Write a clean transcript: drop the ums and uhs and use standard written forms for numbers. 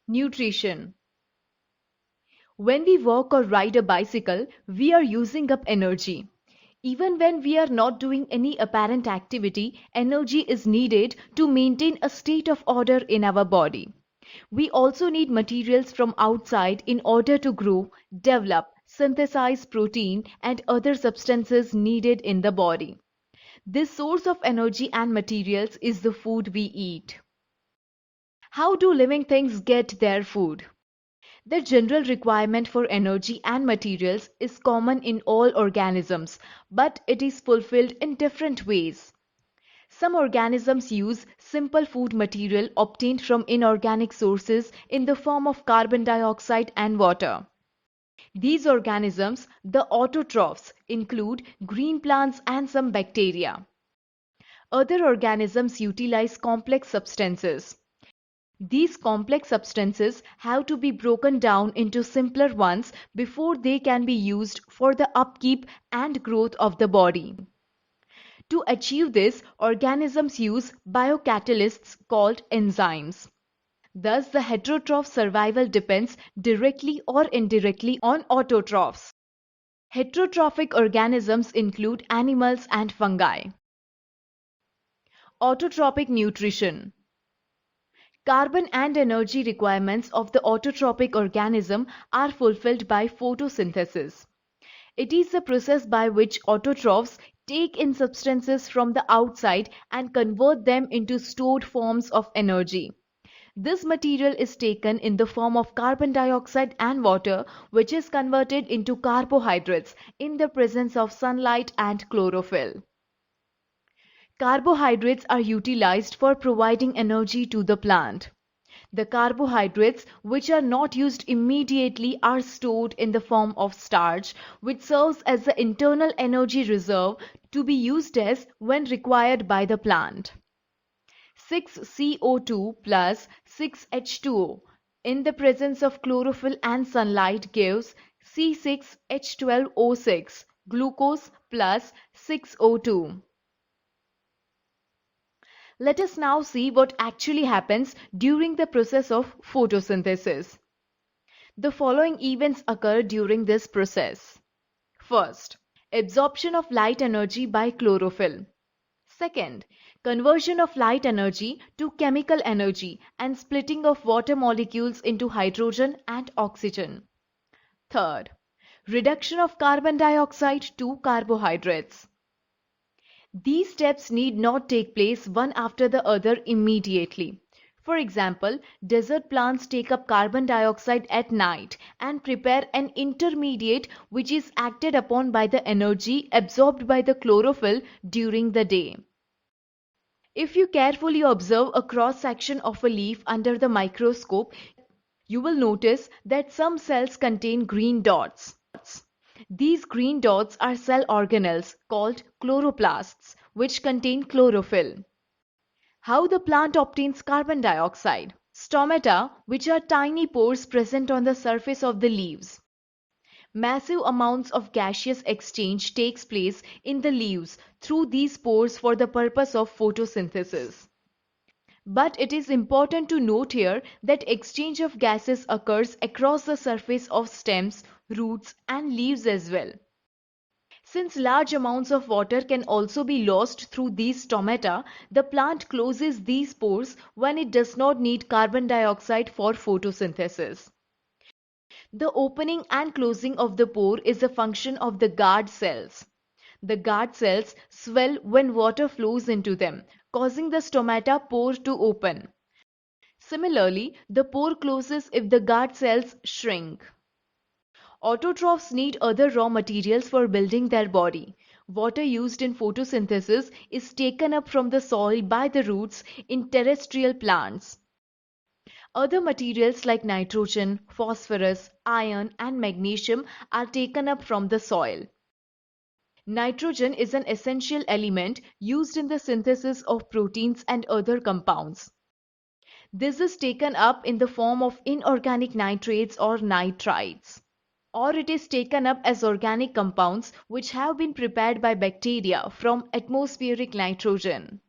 Nutrition. When we walk or ride a bicycle, we are using up energy. Even when we are not doing any apparent activity, energy is needed to maintain a state of order in our body. We also need materials from outside in order to grow, develop, synthesize protein and other substances needed in the body. This source of energy and materials is the food we eat. How do living things get their food? The general requirement for energy and materials is common in all organisms, but it is fulfilled in different ways. Some organisms use simple food material obtained from inorganic sources in the form of carbon dioxide and water. These organisms, the autotrophs, include green plants and some bacteria. Other organisms utilize complex substances. These complex substances have to be broken down into simpler ones before they can be used for the upkeep and growth of the body. To achieve this, organisms use biocatalysts called enzymes. Thus, the heterotroph survival depends directly or indirectly on autotrophs. Heterotrophic organisms include animals and fungi. Autotrophic nutrition. Carbon and energy requirements of the autotrophic organism are fulfilled by photosynthesis. It is the process by which autotrophs take in substances from the outside and convert them into stored forms of energy. This material is taken in the form of carbon dioxide and water, which is converted into carbohydrates in the presence of sunlight and chlorophyll. Carbohydrates are utilized for providing energy to the plant. The carbohydrates which are not used immediately are stored in the form of starch, which serves as the internal energy reserve to be used as when required by the plant. 6CO2 plus 6H2O in the presence of chlorophyll and sunlight gives C6H12O6, glucose plus 6O2. Let us now see what actually happens during the process of photosynthesis. The following events occur during this process. First, absorption of light energy by chlorophyll. Second, conversion of light energy to chemical energy and splitting of water molecules into hydrogen and oxygen. Third, reduction of carbon dioxide to carbohydrates. These steps need not take place one after the other immediately. For example, desert plants take up carbon dioxide at night and prepare an intermediate which is acted upon by the energy absorbed by the chlorophyll during the day. If you carefully observe a cross-section of a leaf under the microscope, you will notice that some cells contain green dots. These green dots are cell organelles called chloroplasts, which contain chlorophyll. How the plant obtains carbon dioxide? Stomata, which are tiny pores present on the surface of the leaves. Massive amounts of gaseous exchange takes place in the leaves through these pores for the purpose of photosynthesis. But it is important to note here that exchange of gases occurs across the surface of stems, roots and leaves as well. Since large amounts of water can also be lost through these stomata, the plant closes these pores when it does not need carbon dioxide for photosynthesis. The opening and closing of the pore is a function of the guard cells. The guard cells swell when water flows into them, causing the stomata pore to open. Similarly, the pore closes if the guard cells shrink. Autotrophs need other raw materials for building their body. Water used in photosynthesis is taken up from the soil by the roots in terrestrial plants. Other materials like nitrogen, phosphorus, iron and magnesium are taken up from the soil. Nitrogen is an essential element used in the synthesis of proteins and other compounds. This is taken up in the form of inorganic nitrates or nitrites, or it is taken up as organic compounds which have been prepared by bacteria from atmospheric nitrogen.